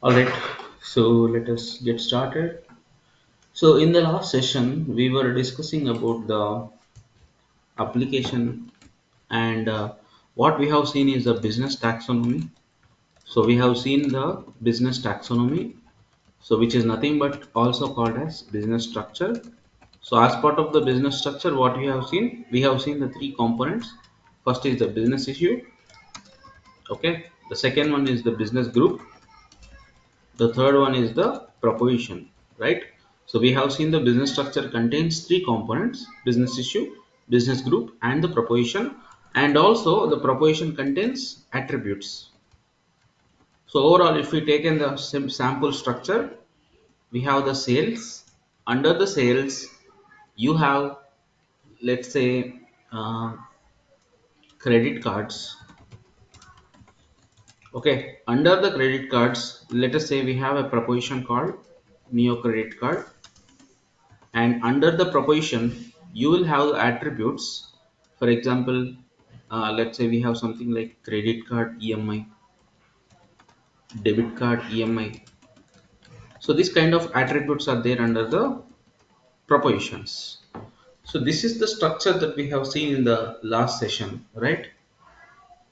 All right, so let us get started. So in the last session, we were discussing about the application and what we have seen is the business taxonomy. So we have seen the business taxonomy, so which is nothing but also called as business structure. So as part of the business structure, what we have seen the three components. First is the business issue. Okay, the second one is the business group. The third one is the proposition, right? So we have seen the business structure contains three components: business issue, business group, and the proposition. And also the proposition contains attributes. So overall, if we take in the sample structure, we have the sales. Under the sales, you have, let's say, uh, credit cards. Okay, under the credit cards, let us say we have a proposition called neo credit card, and under the proposition you will have attributes. For example, let's say we have something like credit card EMI, debit card EMI. So this kind of attributes are there under the propositions. So this is the structure that we have seen in the last session, right?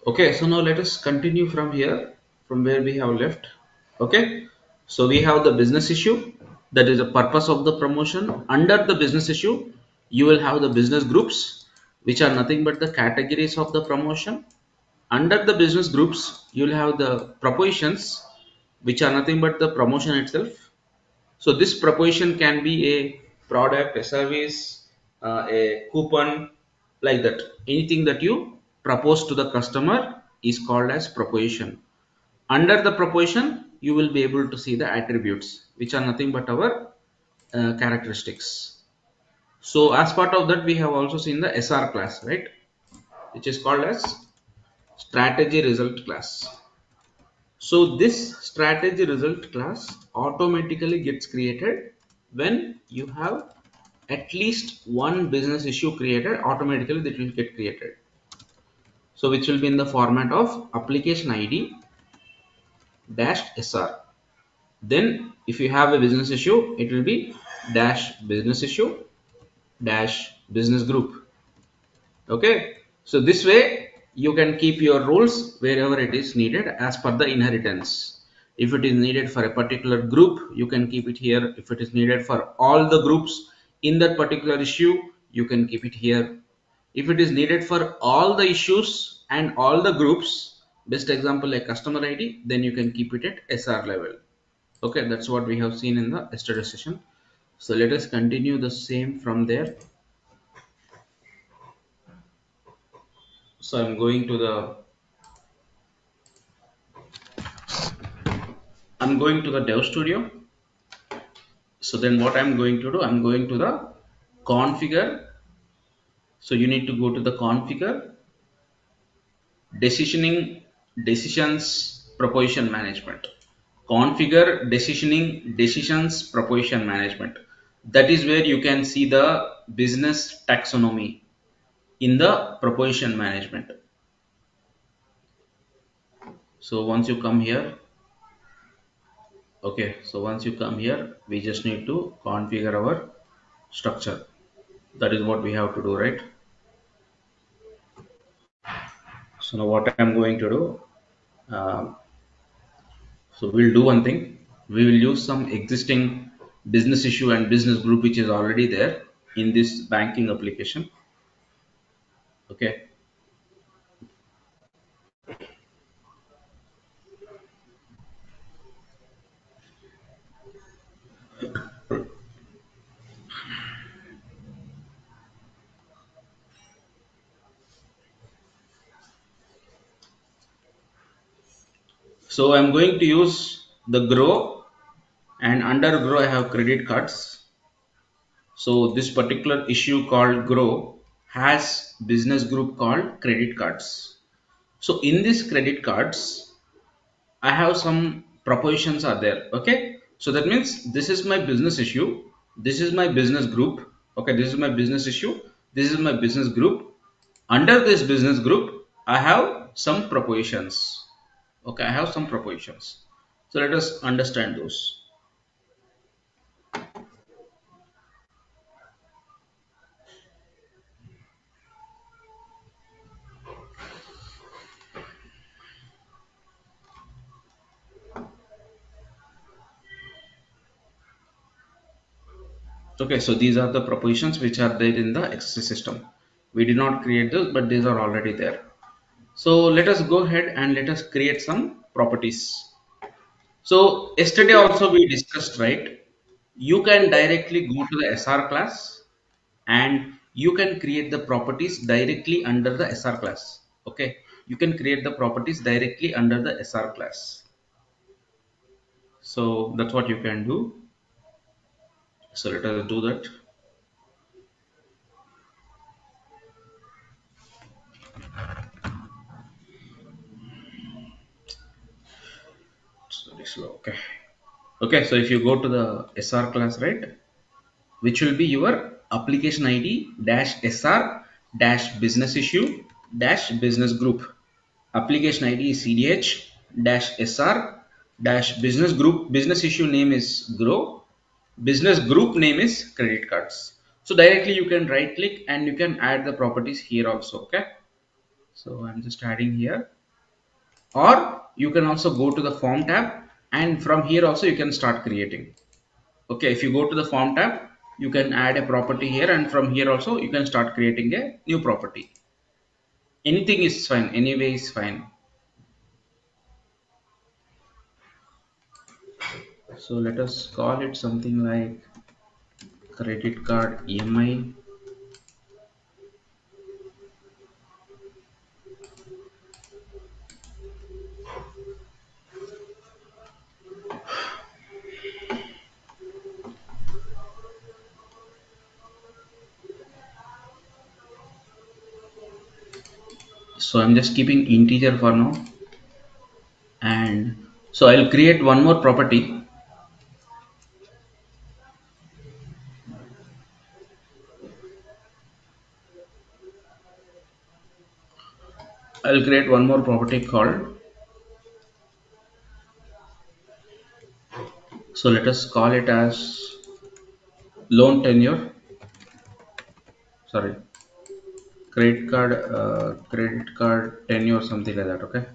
Okay, so now let us continue from here, from where we have left. Okay, so we have the business issue, that is the purpose of the promotion. Under the business issue, you will have the business groups, which are nothing but the categories of the promotion. Under the business groups, you will have the propositions, which are nothing but the promotion itself. So this proposition can be a product, a service, a coupon, like that. Anything that you propose to the customer is called as proposition. Under the proposition, you will be able to see the attributes, which are nothing but our characteristics. So as part of that, we have also seen the SR class, right? Which is called as strategy result class. So this strategy result class automatically gets created when you have at least one business issue created. Automatically that will get created. So which will be in the format of application ID dash SR. Then if you have a business issue, it will be dash business issue dash business group. Okay, so this way you can keep your rules wherever it is needed as per the inheritance. If it is needed for a particular group, you can keep it here. If it is needed for all the groups in that particular issue, you can keep it here. If it is needed for all the issues and all the groups, best example like customer ID, then you can keep it at SR level. Okay, that's what we have seen in the yesterday session. So let us continue the same from there. So I'm going to the Dev Studio. So then what I'm going to do, I'm going to the configure. So you need to go to the configure, decisioning, decisions, proposition management. Configure, decisioning, decisions, proposition management. That is where you can see the business taxonomy in the proposition management. So once you come here, okay, so once you come here, we just need to configure our structure. That is what we have to do, right? So now what I'm going to do, um, so we'll do one thing. We will use some existing business issue and business group which is already there in this banking application. Okay. So I'm going to use the grow, and under grow I have credit cards. So this particular issue called grow has business group called credit cards. So in this credit cards, I have some propositions are there. Okay, so that means this is my business issue, this is my business group. Okay, this is my business issue, this is my business group. Under this business group, I have some propositions. Okay, I have some propositions. So let us understand those. Okay, so these are the propositions which are there in the XC system. We did not create those, but these are already there. So let us go ahead and let us create some properties. So yesterday also we discussed, right? You can directly go to the SR class and you can create the properties directly under the SR class. Okay, you can create the properties directly under the SR class. So that's what you can do. So let us do that. Sorry, slow. Okay. Okay, so if you go to the SR class, right, which will be your application ID dash SR dash business issue dash business group. Application ID is CDH dash SR dash business group. Business issue name is grow. Business group name is credit cards. So directly you can right click and you can add the properties here also. Okay. So I'm just adding here, or you can also go to the form tab and from here also you can start creating. Okay, if you go to the form tab, you can add a property here and from here also you can start creating a new property. Anything is fine, anyway is fine. So let us call it something like credit card EMI. So I'm just keeping integer for now, and so I'll create one more property. I'll create one more property called, so let us call it as loan tenure, sorry, credit card tenure, something like that. Okay,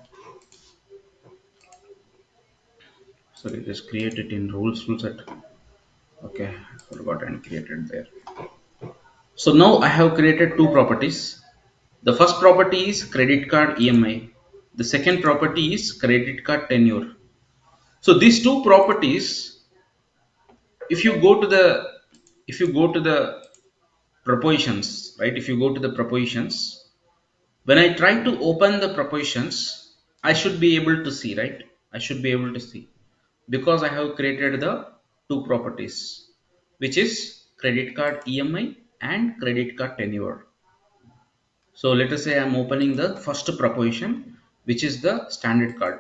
sorry, just create it in rules set. Okay, I forgot and created there. So now I have created two properties. The first property is credit card EMI. The second property is credit card tenure. So these two properties, if you go to the propositions, right? If you go to the propositions, when I try to open the propositions, I should be able to see, right? I should be able to see because I have created the two properties, which is credit card EMI and credit card tenure. So let us say I'm opening the first proposition, which is the standard card.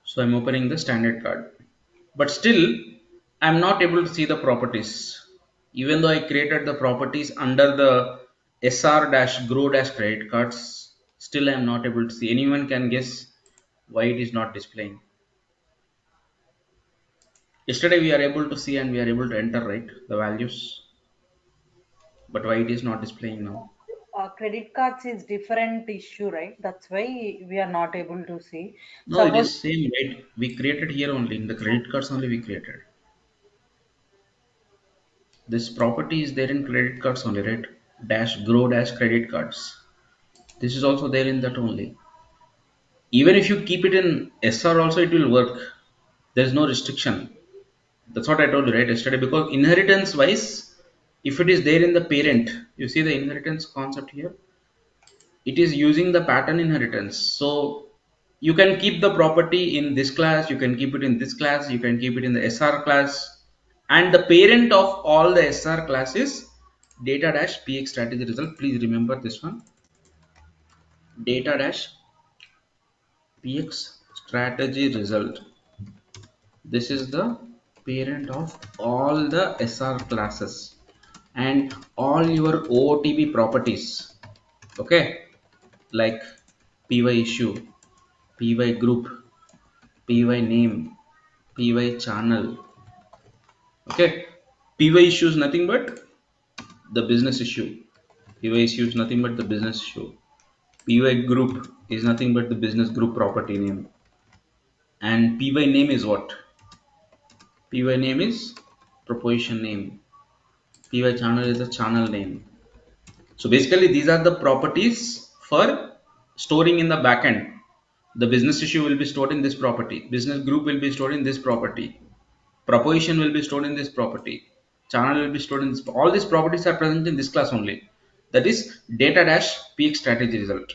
So I'm opening the standard card, but still I'm not able to see the properties. Even though I created the properties under the SR-grow credit cards, still I'm not able to see. Anyone can guess why it is not displaying. Yesterday we are able to see and we are able to enter, right, the values, but why it is not displaying now? Credit cards is different issue, right? That's why we are not able to see. No, it Suppose is same, right? We created here only in the credit cards only we created. This property is there in credit cards only, right? Dash credit cards. This is also there in that only. Even if you keep it in SR also, it will work. There is no restriction. That's what I told you, right, yesterday. Because inheritance wise, if it is there in the parent, you see the inheritance concept here. It is using the pattern inheritance. So you can keep the property in this class. You can keep it in this class. You can keep it in the SR class. And the parent of all the SR class is data dash px strategy result. Please remember this one, data dash px strategy result. This is the parent of all the SR classes and all your OOTB properties. Okay, like PY issue, PY group, py name, py channel. Okay, py issue is nothing but the business issue. Py issue is nothing but the business issue. Py group is nothing but the business group property name. And py name is what? Py name is proposition name. Py channel is the channel name. So basically these are the properties for storing in the backend. The business issue will be stored in this property, business group will be stored in this property, proposition will be stored in this property, channel will be stored in this. All these properties are present in this class only. That is data dash px strategy result.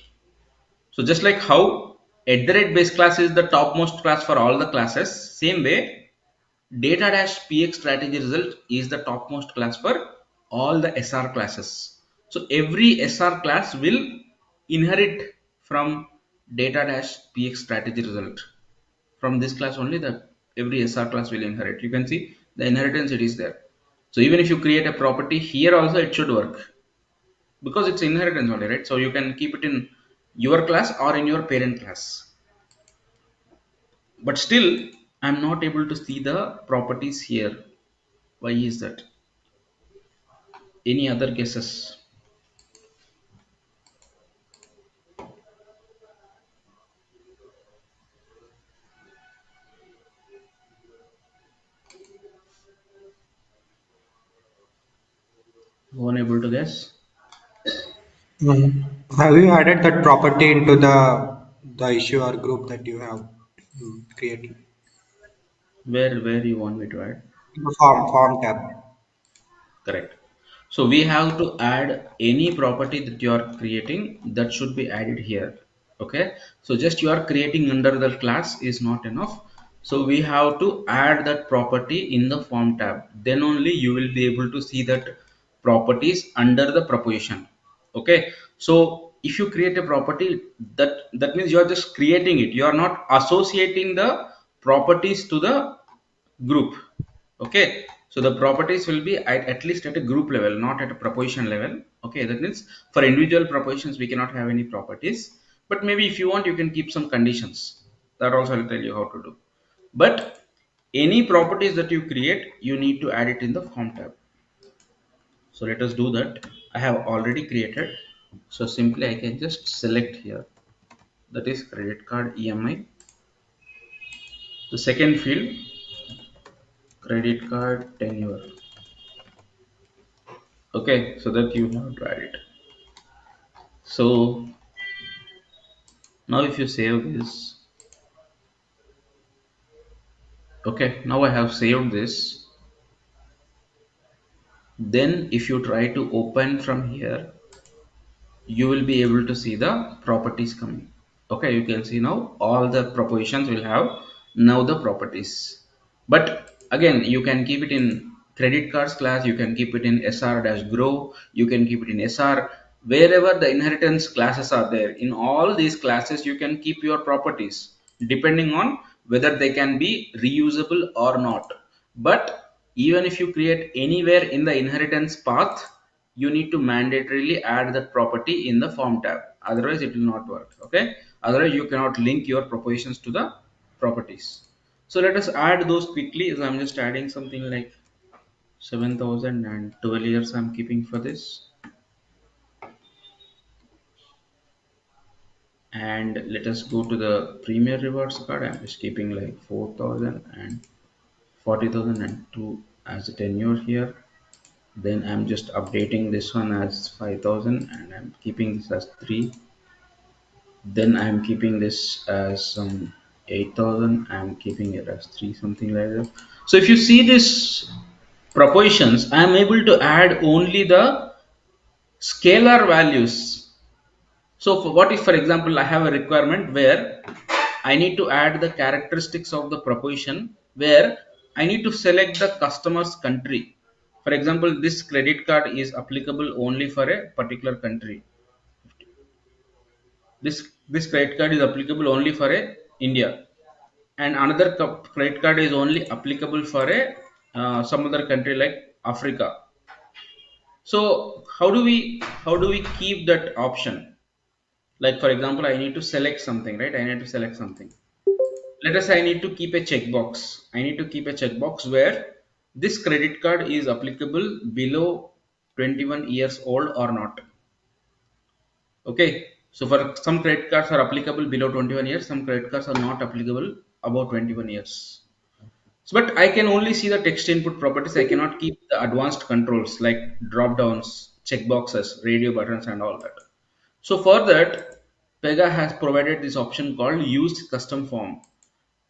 So just like how base class is the topmost class for all the classes, same way data dash px strategy result is the topmost class for all the sr classes. So every sr class will inherit from data dash px strategy result. From this class only, the every sr class will inherit. You can see the inheritance, it is there. So even if you create a property here also, it should work because it's inheritance only, right? So you can keep it in your class or in your parent class. But still I'm not able to see the properties here. Why is that? Any other guesses? One able to guess? Mm. Have you added that property into the issue or group that you have created? Where you want me to add? The form tab. Correct. So we have to add any property that you are creating, that should be added here. Okay. So just you are creating under the class is not enough. So we have to add that property in the form tab. Then only you will be able to see that properties under the proposition. Okay. So if you create a property, that means you are just creating it. You are not associating the properties to the group. Okay, so the properties will be at least at a group level, not at a proposition level. Okay, that means for individual propositions we cannot have any properties, but maybe if you want you can keep some conditions. That also I'll tell you how to do. But any properties that you create, you need to add it in the form tab. So let us do that. I have already created, so simply I can just select here, that is credit card EMI. The second field, credit card tenure. Okay, so that you have to add it. So now if you save this, okay, now I have saved this. Then if you try to open from here, you will be able to see the properties coming. Okay, you can see now all the propositions will have now the properties. But again, you can keep it in credit cards class, you can keep it in sr dash grow, you can keep it in sr. Wherever the inheritance classes are there, in all these classes you can keep your properties depending on whether they can be reusable or not. But even if you create anywhere in the inheritance path, you need to mandatorily add that property in the form tab, otherwise it will not work. Okay, otherwise you cannot link your propositions to the properties. So let us add those quickly. So I'm just adding something like 7,000 and 12 years I'm keeping for this. And let us go to the premier rewards card. I'm just keeping like 4,000 and 40,000 and 2 as a tenure here. Then I'm just updating this one as 5,000 and I'm keeping this as 3. Then I'm keeping this as some 8,000. I'm keeping it as 3, something like that. So if you see this propositions, I am able to add only the scalar values. So for what if, for example, I have a requirement where I need to add the characteristics of the proposition, where I need to select the customer's country. For example, this credit card is applicable only for a particular country. This credit card is applicable only for a India, and another credit card is only applicable for a some other country like Africa. So how do we keep that option? Like for example, I need to select something, right? I need to select something. let us say I need to keep a checkbox. I need to keep a checkbox where this credit card is applicable below 21 years old or not. Okay. So for some credit cards are applicable below 21 years, some credit cards are not applicable above 21 years. So, but I can only see the text input properties. I cannot keep the advanced controls like drop downs, checkboxes, radio buttons, and all that. So for that, Pega has provided this option called use custom form.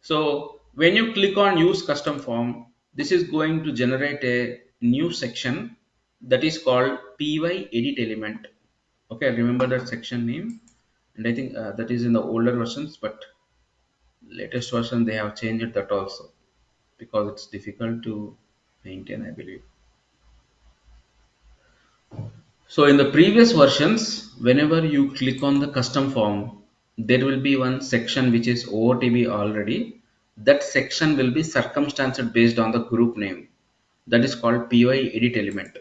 So when you click on use custom form, this is going to generate a new section that is called py edit element. Okay, remember that section name, and I think that is in the older versions, but latest version they have changed that also because it's difficult to maintain, I believe. So in the previous versions, whenever you click on the custom form, there will be one section which is OOTB already. That section will be circumstanced based on the group name. That is called PY edit element.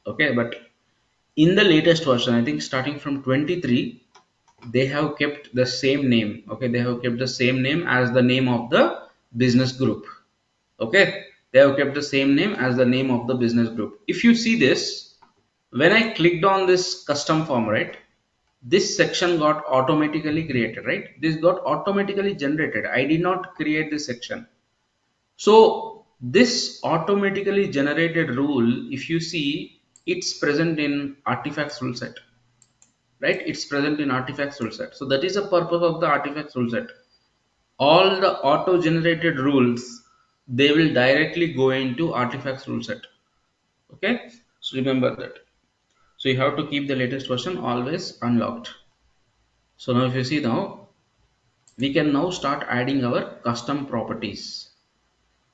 Okay, but in the latest version, I think starting from 23, they have kept the same name. Okay, they have kept the same name as the name of the business group. Okay, they have kept the same name as the name of the business group. If you see this, when I clicked on this custom form, right, this section got automatically created, right? This got automatically generated. I did not create this section. So this automatically generated rule, if you see, it's present in artifacts rule set, right? It's present in artifacts rule set. So that is the purpose of the artifacts rule set. All the auto generated rules, they will directly go into artifacts rule set. Okay, so remember that. So you have to keep the latest version always unlocked. So now if you see now, we can now start adding our custom properties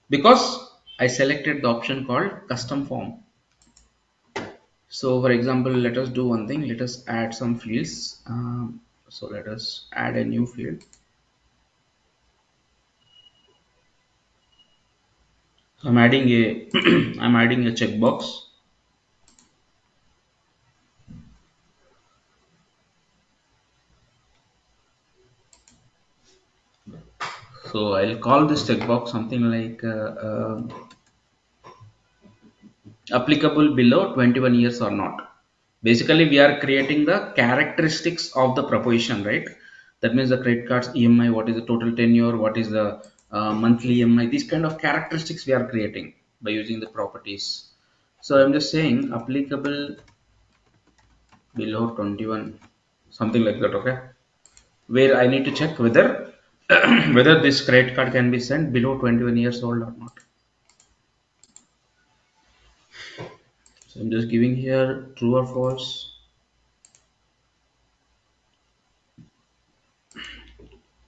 because I selected the option called custom form. So for example, let us do one thing. Let us add some fields. So let us add a new field. So I'm adding a I'm adding a checkbox. So I'll call this checkbox something like applicable below 21 years or not. Basically, we are creating the characteristics of the proposition, right? That means the credit cards EMI, what is the total tenure, what is the monthly EMI, these kind of characteristics we are creating by using the properties. So I'm just saying applicable below 21, something like that, okay? Where I need to check whether whether this credit card can be sent below 21 years old or not. So I'm just giving here true or false.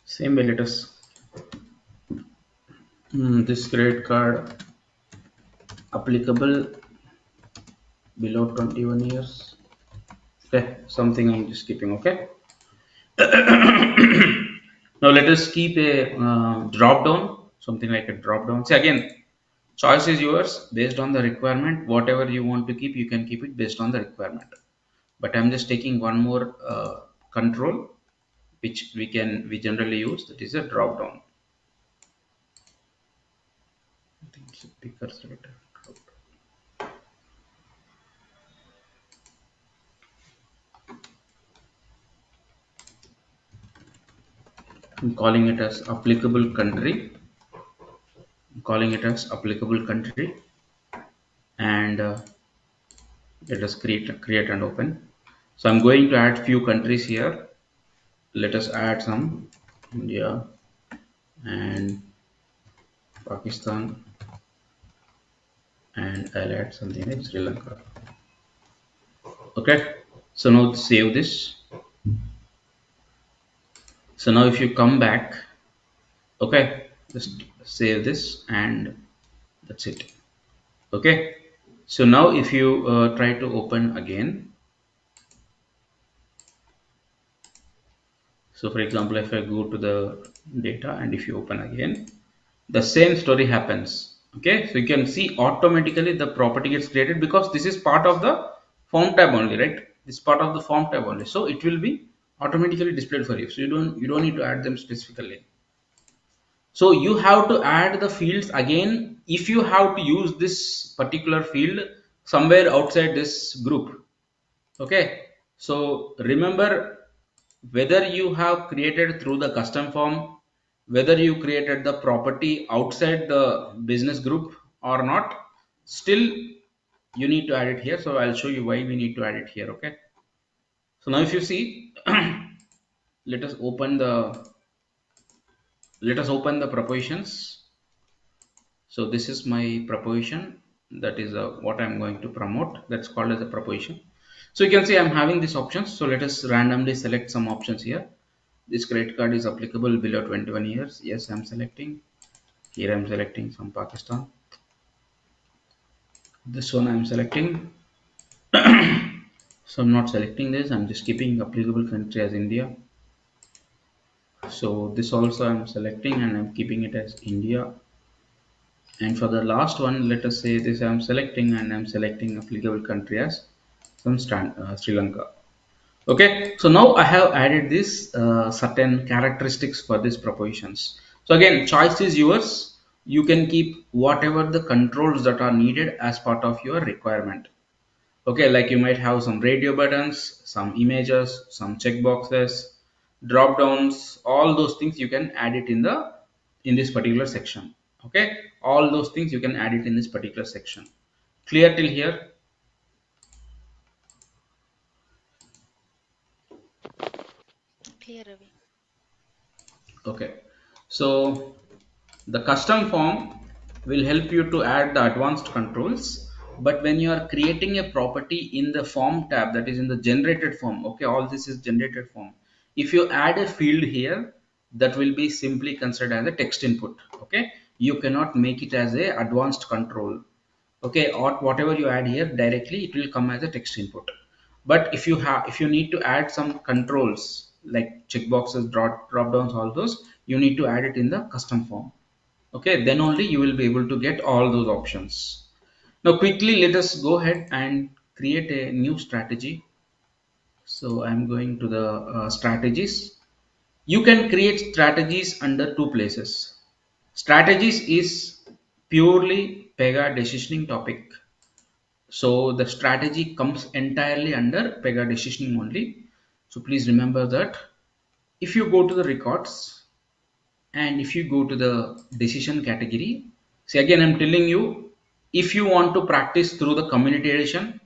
Same way, let us this credit card applicable below 21 years. Okay, something I'm just keeping. Okay, now let us keep a drop down, something like a drop down. See, again, choice is yours based on the requirement. Whatever you want to keep, you can keep it based on the requirement. But I'm just taking one more control which we generally use, that is a drop down. I think it's a bigger select. I'm calling it as applicable country. I'm calling it as applicable country, and let us create and open. So I'm going to add few countries here. Let us add some India and Pakistan, and I'll add something like Sri Lanka. Okay, so now save this. So now if you come back, okay, just save this and that's it. Okay, so now if you try to open again, so for example, if I go to the data and if you open again, the same story happens. Okay, so you can see automatically the property gets created because this is part of the form tab only, right? This part of the form tab only, so it will be automatically displayed for you. So you don't need to add them specifically. So you have to add the fields again if you have to use this particular field somewhere outside this group. Okay, so remember, whether you have created through the custom form, whether you created the property outside the business group or not, still you need to add it here. So I'll show you why we need to add it here. Okay, so now if you see, let us open the propositions. So this is my proposition, that is what I'm going to promote, that's called as a proposition. So you can see I'm having these options. So let us randomly select some options here. This credit card is applicable below 21 years. Yes, I'm selecting. Here I'm selecting from Pakistan. This one I'm selecting. So I'm not selecting this. I'm just keeping applicable country as India. So this also I'm selecting and I'm keeping it as India. And for the last one, let us say this I'm selecting and I'm selecting applicable country as Sri Lanka. Okay, so now I have added this certain characteristics for these propositions. So again, choice is yours. You can keep whatever the controls that are needed as part of your requirement. Okay, like you might have some radio buttons, some images, some checkboxes, drop downs, all those things you can add it in this particular section. Okay, all those things you can add it in this particular section. Clear till here? Clear, Ravi. Okay, so the custom form will help you to add the advanced controls, but when you are creating a property in the form tab, that is in the generated form, okay, all this is generated form. If you add a field here, that will be simply considered as a text input. Okay, you cannot make it as a advanced control. Okay, or whatever you add here directly, it will come as a text input. But if you need to add some controls like checkboxes, drop downs, all those, you need to add it in the custom form. Okay, then only you will be able to get all those options. Now quickly let us go ahead and create a new strategy. So I'm going to the strategies. You can create strategies under two places. Strategies is purely Pega decisioning topic. So the strategy comes entirely under Pega decisioning only. So please remember that. If you go to the records and if you go to the decision category, see, again I'm telling you, if you want to practice through the community edition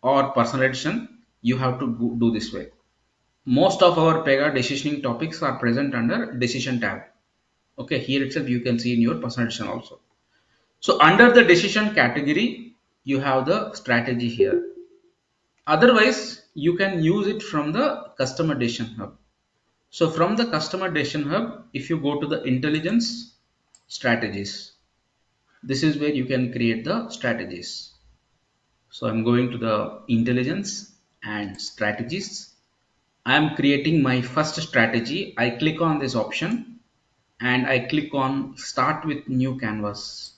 or personal edition, you have to do this way. Most of our Pega decisioning topics are present under decision tab. Okay, here itself you can see in your personal edition also. So under the decision category, you have the strategy here. Otherwise, you can use it from the customer decision hub. So from the customer decision hub, if you go to the intelligence strategies, this is where you can create the strategies. So I'm going to the intelligence and strategies. I'm creating my first strategy. I click on this option and I click on start with new canvas.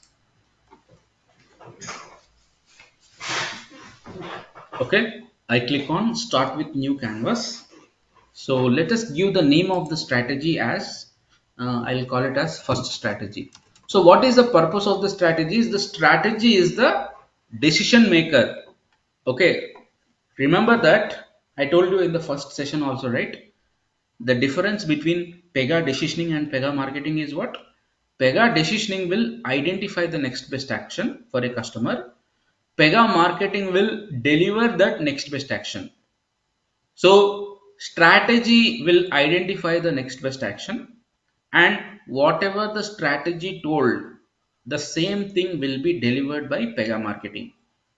Okay, I click on start with new canvas. So let us give the name of the strategy as I'll call it as first strategy. So what is the purpose of the strategy? The strategy is the decision maker. Okay, remember that I told you in the first session also, right? The difference between Pega decisioning and Pega marketing is what? Pega decisioning will identify the next best action for a customer. Pega marketing will deliver that next best action. So strategy will identify the next best action, and whatever the strategy told, the same thing will be delivered by Pega marketing.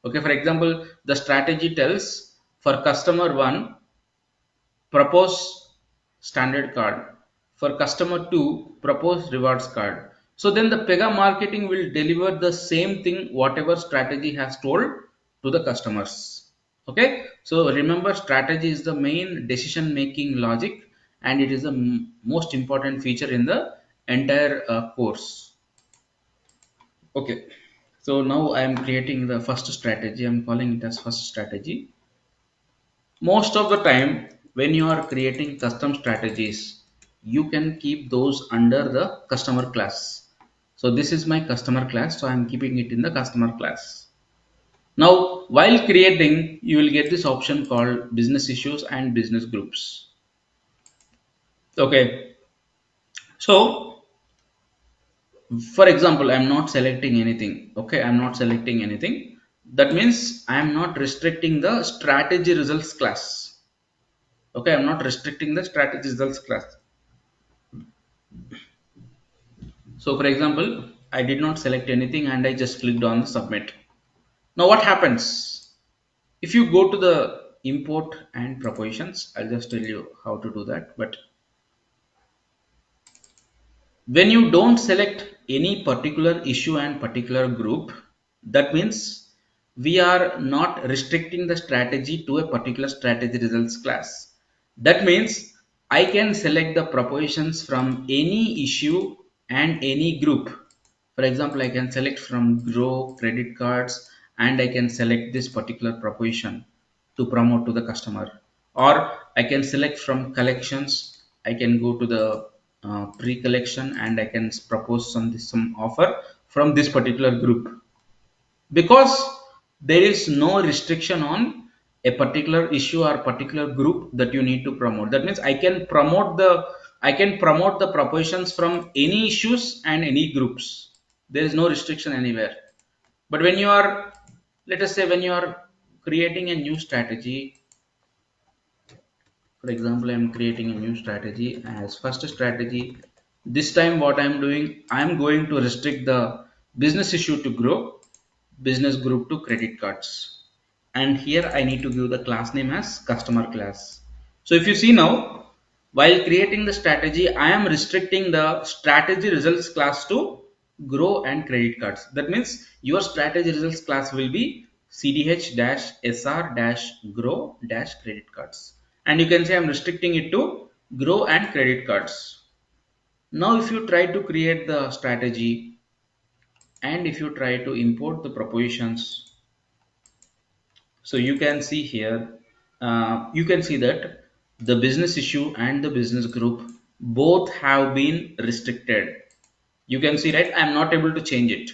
Okay, for example, the strategy tells for customer 1, propose standard card. For customer 2, propose rewards card. So then the Pega marketing will deliver the same thing whatever strategy has told to the customers. Okay, so remember, strategy is the main decision making logic and it is the most important feature in the entire course. Okay, so now I am creating the first strategy. I am calling it as first strategy. Most of the time when you are creating custom strategies, you can keep those under the customer class. So this is my customer class, so I'm keeping it in the customer class. Now, while creating, you will get this option called business issues and business groups. Okay, so for example, I'm not selecting anything. Okay, I'm not selecting anything. That means I am not restricting the strategy results class. Okay, I'm not restricting the strategy results class. So for example, I did not select anything and I just clicked on submit. Now what happens if you go to the import and propositions? I'll just tell you how to do that. But when you don't select any particular issue and particular group, that means we are not restricting the strategy to a particular strategy results class. That means I can select the propositions from any issue and any group. For example, I can select from grow credit cards and I can select this particular proposition to promote to the customer, or I can select from collections. I can go to the pre-collection and I can propose some offer from this particular group, because there is no restriction on a particular issue or particular group that you need to promote. That means I can promote the propositions from any issues and any groups. There is no restriction anywhere. But when you are, let us say, when you are creating a new strategy, for example, I'm creating a new strategy as first strategy. This time what I'm doing, I'm going to restrict the business issue to grow, business group to credit cards, and here I need to give the class name as customer class. So if you see now, while creating the strategy, I am restricting the strategy results class to grow and credit cards. That means your strategy results class will be cdh-sr-grow credit cards, and you can say I'm restricting it to grow and credit cards. Now if you try to create the strategy and if you try to import the propositions, so you can see here, you can see that the business issue and the business group both have been restricted. You can see, right? I'm not able to change it.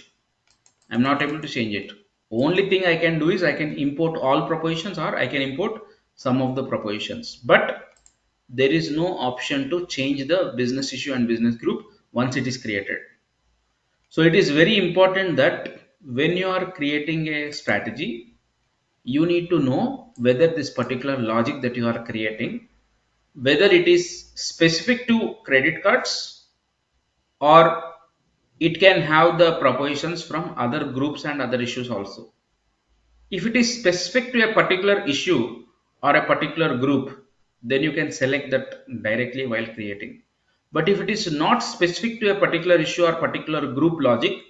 I'm not able to change it. Only thing I can do is I can import all propositions or I can import some of the propositions. But there is no option to change the business issue and business group once it is created. So it is very important that when you are creating a strategy, you need to know whether this particular logic that you are creating, whether it is specific to credit cards or it can have the propositions from other groups and other issues also. If it is specific to a particular issue or a particular group, then you can select that directly while creating. But if it is not specific to a particular issue or particular group logic,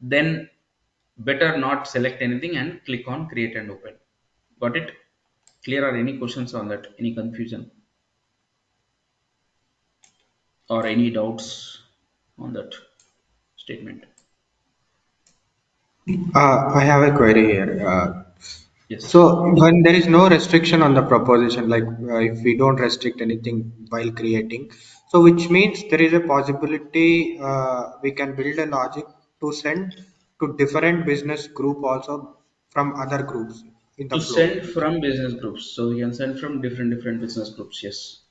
then better not select anything and click on create and open. Got it? Clear? Or any questions on that? Any confusion or any doubts on that statement? I have a query here. So Yes. when there is no restriction on the proposition, like if we don't restrict anything while creating, so which means there is a possibility we can build a logic to send to different business group also from other groups in the To flow. send from business groups. So we can send from different business groups. Yes.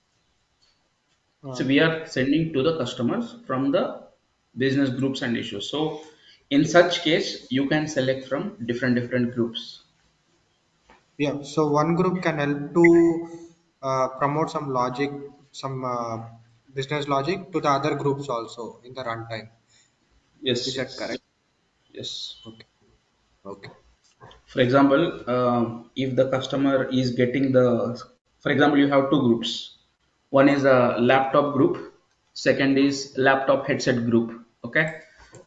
Uh, So we are sending to the customers from the business groups and issues. So in such case, you can select from different groups. yeah, so one group can help to promote some logic, some business logic to the other groups also in the runtime. Is that Yes. correct? Yes. Okay. Okay. For example, if the customer is getting the, for example, you have two groups. One is a laptop group, second is laptop headset group. Okay.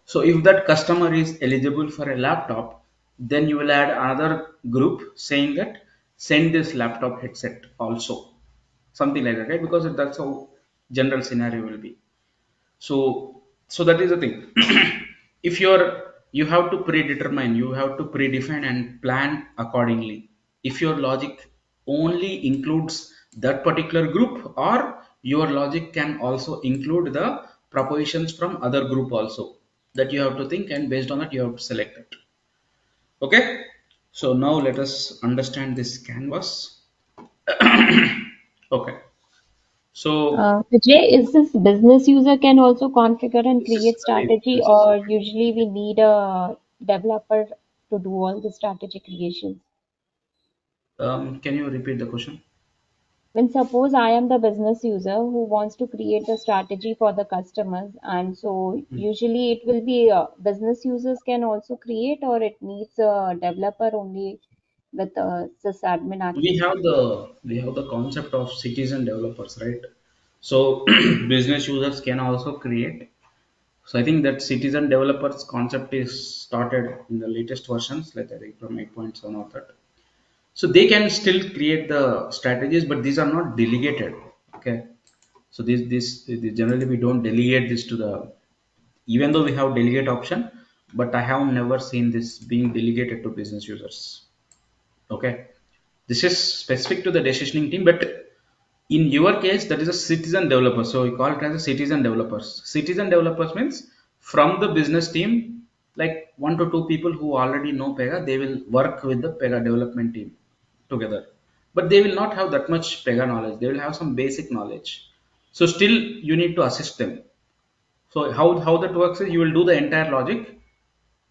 So if that customer is eligible for a laptop, then you will add another group saying that send this laptop headset also. Something like that, right? Because that's how general scenario will be. So that is the thing. If you have to predetermine, you have to predefine and plan accordingly. If your logic only includes that particular group, or your logic can also include the propositions from other group also, that you have to think, and based on that you have to select it. Okay, so now let us understand this canvas. Okay, so Vijay, is this business user can also configure and this is create again, strategy, this is, or usually we need a developer to do all the strategy creation? can you repeat the question? When suppose I am the business user who wants to create the strategy for the customers, and so Hmm. usually it will be business users can also create, or it needs a developer only with sysadmin we access to have the create. we have the concept of citizen developers, right? So business users can also create. So I think that citizen developers concept is started in the latest versions, like I think from 8.7 or that. So they can still create the strategies, but these are not delegated. Okay. So this generally we don't delegate this to the, even though we have delegate option, but I have never seen this being delegated to business users. Okay. This is specific to the decisioning team, but in your case that is a citizen developer, so we call it as a citizen developers. Citizen developers means from the business team, like 1 to 2 people who already know Pega, they will work with the Pega development team together, but they will not have that much Pega knowledge. They will have some basic knowledge, so still you need to assist them. So how that works is, you will do the entire logic.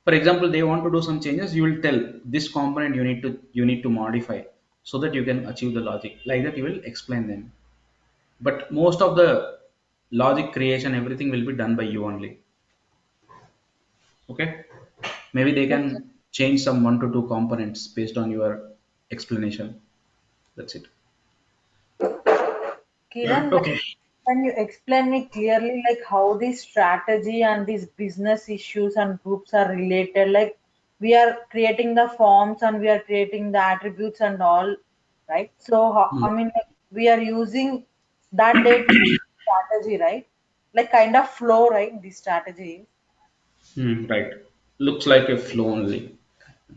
For example, they want to do some changes, you will tell this component you need to modify so that you can achieve the logic. Like that you will explain them, but most of the logic creation, everything will be done by you only. Okay, maybe they can Okay. change some 1 to 2 components based on your explanation. That's it. Kiran, like, Okay. can you explain me clearly like how this strategy and these business issues and groups are related? Like we are creating the forms and we are creating the attributes and all, right? So Hmm. I mean, like, we are using that data strategy, right? Like kind of flow, right? This strategy. Right, looks like a flow only,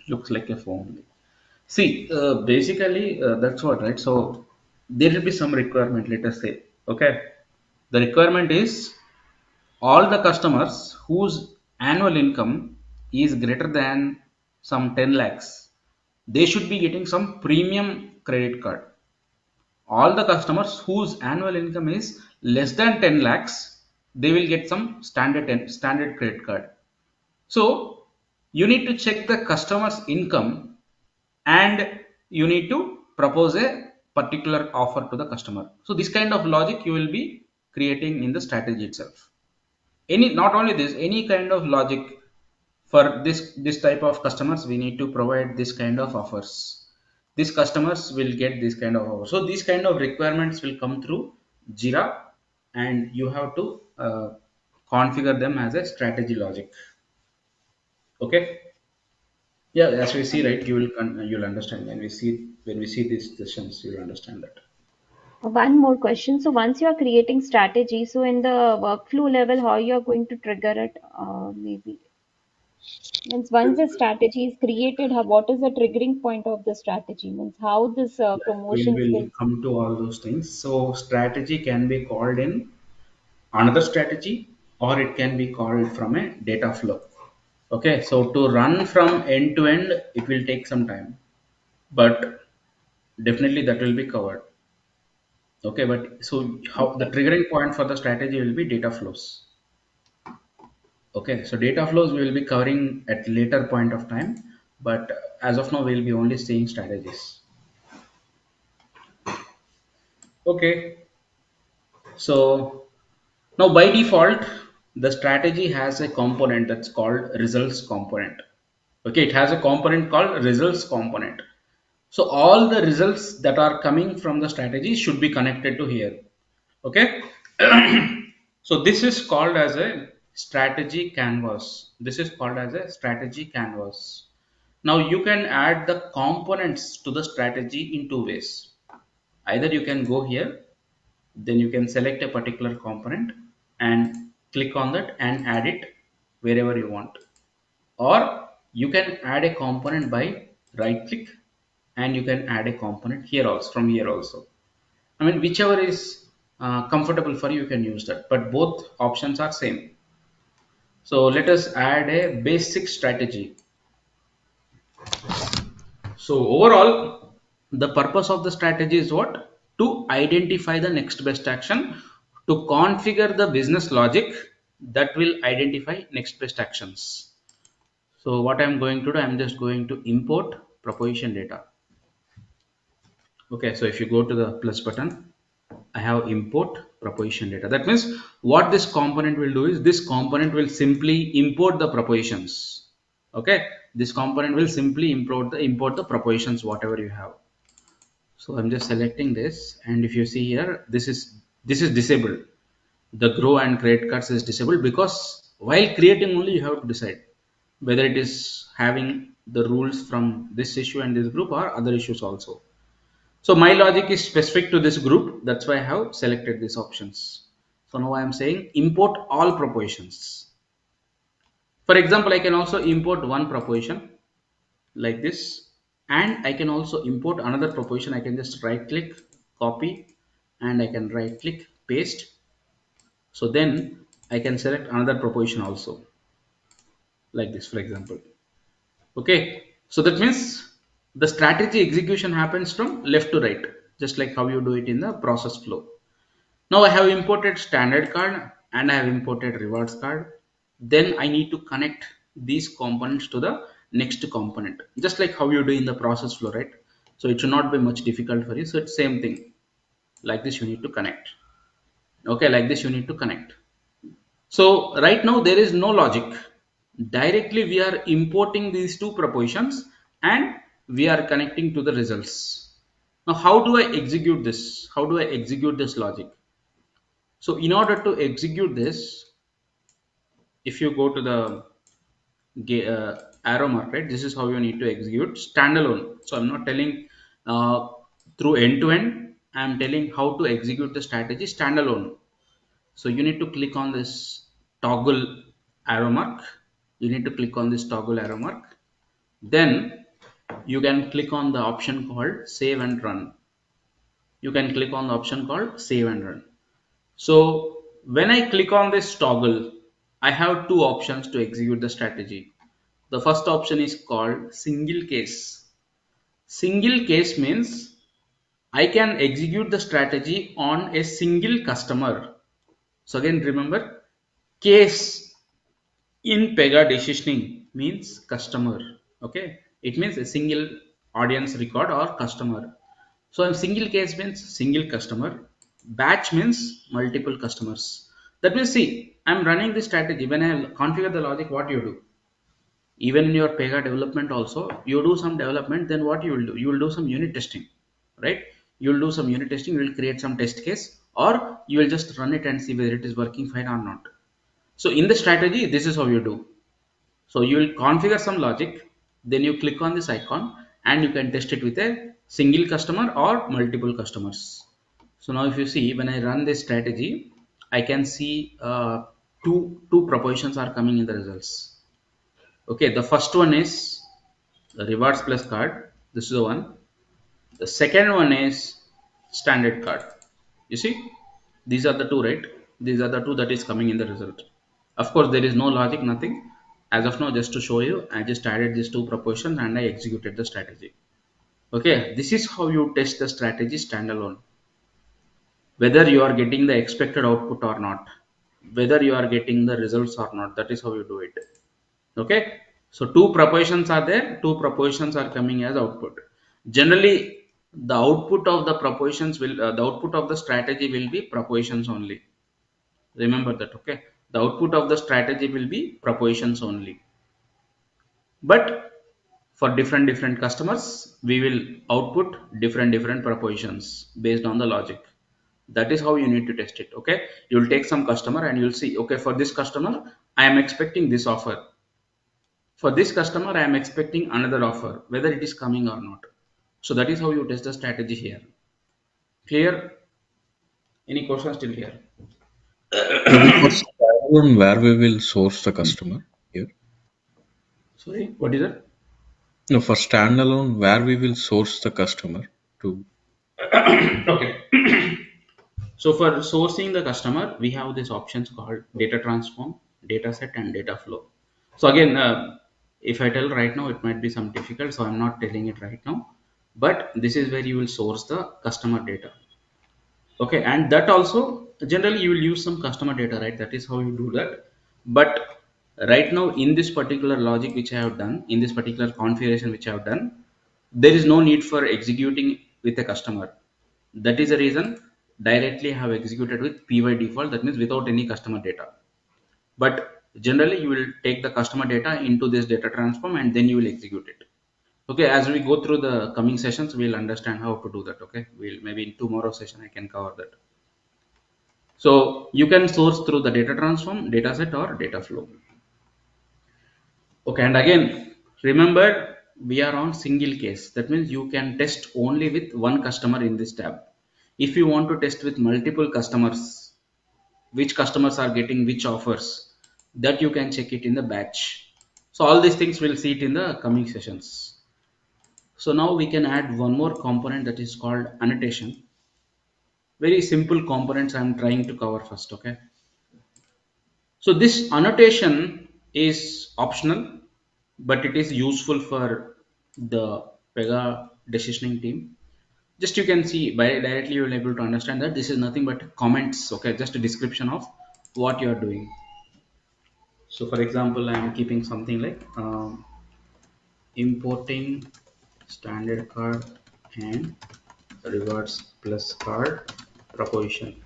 looks like a flow only. See, basically, that's what, right? So there will be some requirement, let us say. Okay, the requirement is all the customers whose annual income is greater than some 10 lakhs, they should be getting some premium credit card. All the customers whose annual income is less than 10 lakhs, they will get some standard credit card. So you need to check the customer's income, and you need to propose a particular offer to the customer. So this kind of logic you will be creating in the strategy itself. Any, not only this, any kind of logic for this type of customers, we need to provide this kind of offers. These customers will get this kind of offer. So these kind of requirements will come through Jira, and you have to configure them as a strategy logic. Okay. Yeah, as we see, right, you'll understand when we see these sessions, you'll understand that. One more question. So once you are creating strategy, so in the workflow level, how you are going to trigger it? Maybe means once the strategy is created, what is the triggering point of the strategy? Means how this Yeah, we'll, promotions we'll will. come to all those things. So strategy can be called in another strategy, or it can be called from a data flow. Okay, so to run from end to end, it will take some time, but definitely that will be covered. Okay, but so how the Okay. triggering point for the strategy will be data flows. Okay, so data flows we will be covering at later point of time, but as of now we'll be only seeing strategies. Okay, so now by default, the strategy has a component that's called results component. Okay, it has a component called results component. So all the results that are coming from the strategy should be connected to here. Okay, so this is called as a strategy canvas. This is called as a strategy canvas. Now you can add the components to the strategy in two ways. Either you can go here, then you can select a particular component and click on that and add it wherever you want. Or you can add a component by right click, and you can add a component here also, from here also. I mean, whichever is comfortable for you, you can use that, but both options are same. So let us add a basic strategy. So overall, the purpose of the strategy is what? To identify the next best action, to configure the business logic that will identify next best actions. So what I'm going to do, I'm just going to import proposition data. Okay, so if you go to the plus button, I have import proposition data. That means what this component will do is this component will simply import the propositions. Okay, this component will simply import the propositions whatever you have. So I'm just selecting this, and if you see here, this is disabled. The grow and create cards is disabled because while creating only you have to decide whether it is having the rules from this issue and this group or other issues also. So my logic is specific to this group. That's why I have selected these options. So now I am saying import all propositions. For example, I can also import one proposition like this, and I can also import another proposition. I can just right click, copy, and I can right click, paste. So then I can select another proposition also like this, for example. Okay, so that means the strategy execution happens from left to right, just like how you do it in the process flow. Now I have imported standard card and I have imported rewards card. Then I need to connect these components to the next component, just like how you do in the process flow, right? So it should not be much difficult for you. So it's same thing. Like this you need to connect. Okay, like this you need to connect. So right now there is no logic. Directly we are importing these two propositions and we are connecting to the results. Now how do I execute this? How do I execute this logic? So in order to execute this, if you go to the arrow mark, right, this is how you need to execute standalone. So I'm not telling through end to end, I'm telling how to execute the strategy standalone. So you need to click on this toggle arrow mark. You need to click on this toggle arrow mark. Then you can click on the option called save and run. You can click on the option called save and run. So when I click on this toggle, I have two options to execute the strategy. The first option is called single case. Single case means I can execute the strategy on a single customer. So again remember, case in Pega Decisioning means customer. Okay, it means a single audience record or customer. So in single case means single customer. Batch means multiple customers. That means, see, I'm running this strategy. When I configure the logic, what you do? Even in your Pega development also, you do some development. Then what you will do? You will do some unit testing, right? You will do some unit testing. You will create some test case, or you will just run it and see whether it is working fine or not. So in the strategy, this is how you do. So you will configure some logic, then you click on this icon and you can test it with a single customer or multiple customers. So now if you see, when I run this strategy, I can see two propositions are coming in the results. Okay, the first one is the rewards plus card. This is the one. The second one is standard card. You see, these are the two, right? These are the two that is coming in the result. Of course, there is no logic, nothing. As of now, just to show you, I just added these two propositions and I executed the strategy. Okay, this is how you test the strategy standalone. Whether you are getting the expected output or not, whether you are getting the results or not, that is how you do it. Okay, so two propositions are there, two propositions are coming as output. Generally, the output of the propositions will, the output of the strategy will be propositions only. Remember that, okay? The output of the strategy will be propositions only. But for different customers, we will output different propositions based on the logic. That is how you need to test it. Okay, you'll take some customer and you'll see, okay, for this customer I am expecting this offer. For this customer I am expecting another offer, whether it is coming or not. So that is how you test the strategy here. Clear? Any questions till here? Ravi, for standalone, where we will source the customer here? Sorry, what is it? No, for standalone, where we will source the customer to. Okay. So for sourcing the customer, we have these options called data transform, data set, and data flow. So again, if I tell right now, it might be some difficult, so I'm not telling it right now. But this is where you will source the customer data. Okay, and that also generally you will use some customer data, right? That is how you do that. But right now in this particular logic which I have done, in this particular configuration which I have done, there is no need for executing with a customer. That is the reason directly I have executed with py default, that means without any customer data. But generally you will take the customer data into this data transform and then you will execute it. Okay, as we go through the coming sessions, we'll understand how to do that. Okay, we'll maybe in tomorrow session I can cover that. So you can source through the data transform, data set, or data flow. Okay, and again, remember we are on single case. That means you can test only with one customer in this tab. If you want to test with multiple customers, which customers are getting which offers, that you can check it in the batch. So all these things we'll see it in the coming sessions. So now we can add one more component, that is called annotation. Very simple components I'm trying to cover first. Okay. So this annotation is optional, but it is useful for the Pega decisioning team. Just you can see by directly you will able to understand that this is nothing but comments. Okay, just a description of what you are doing. So for example, I am keeping something like importing standard card and rewards plus card proposition.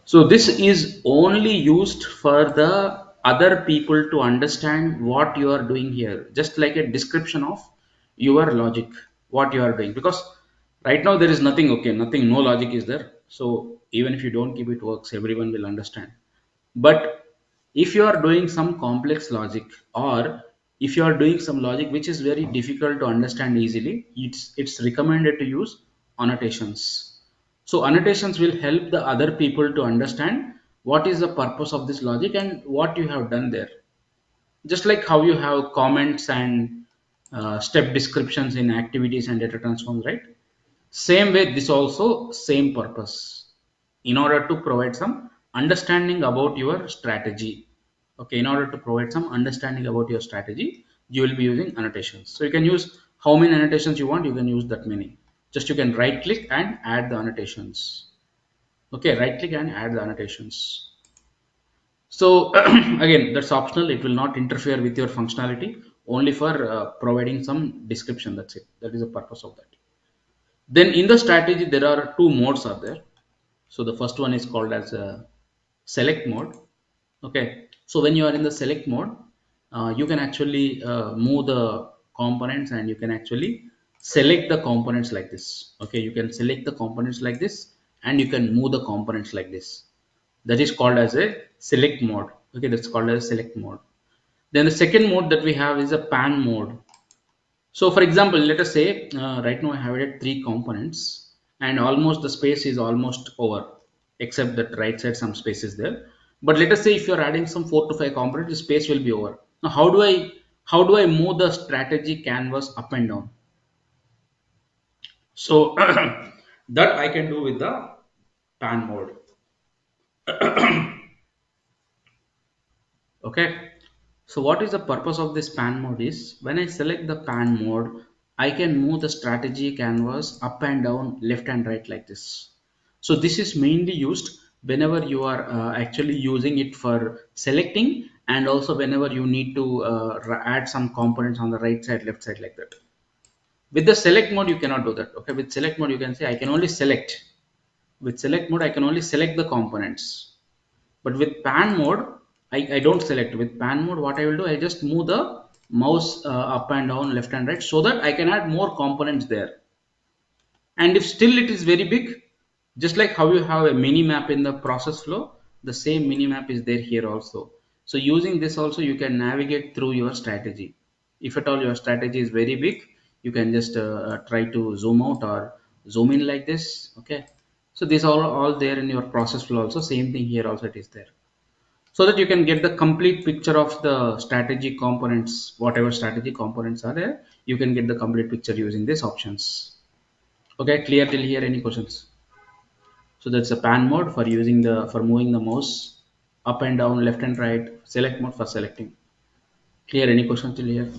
So this is only used for the other people to understand what you are doing here, just like a description of your logic, what you are doing. Because right now there is nothing, okay, nothing, no logic is there. So even if you don't keep it works, everyone will understand. But if you are doing some complex logic, or if you are doing some logic which is very difficult to understand easily, it's recommended to use annotations. So annotations will help the other people to understand what is the purpose of this logic and what you have done there. Just like how you have comments and step descriptions in activities and data transforms, right? Same way, this also same purpose, in order to provide some understanding about your strategy. Okay, in order to provide some understanding about your strategy, you will be using annotations. So you can use how many annotations you want, you can use that many. Just you can right click and add the annotations. Okay, right click and add the annotations. So again, that's optional, it will not interfere with your functionality, only for providing some description. That's it, that is the purpose of that. Then in the strategy there are two modes are there. So the first one is called as a select mode. Okay, so when you are in the select mode, you can actually move the components and you can actually select the components like this. Okay, you can select the components like this and you can move the components like this. That is called as a select mode. Okay, that's called as a select mode. Then the second mode that we have is a pan mode. So for example, let us say right now I have added three components and almost the space is almost over, except that right side some space is there. But let us say if you are adding some 4 to 5 components, the space will be over. Now how do I move the strategy canvas up and down? So that I can do with the pan mode. Okay. So what is the purpose of this pan mode is, when I select the pan mode, I can move the strategy canvas up and down, left and right like this. So this is mainly used whenever you are actually using it for selecting, and also whenever you need to add some components on the right side, left side like that. With the select mode, you cannot do that. Okay, with select mode, you can say I can only select. With select mode, I can only select the components. But with pan mode, I don't select. With pan mode, what I will do, I just move the mouse up and down, left and right, so that I can add more components there. And if still it is very big, just like how you have a mini map in the process flow, the same mini map is there here also. So using this also, you can navigate through your strategy. If at all your strategy is very big, you can just try to zoom out or zoom in like this. Okay, so these are all there in your process flow also. Same thing here also, it is there, so that you can get the complete picture of the strategy components. Whatever strategy components are there, you can get the complete picture using these options. Okay, clear till here? Any questions? So that's a pan mode for using the for moving the mouse up and down, left and right. Select mode for selecting. Clear? Any questions till here?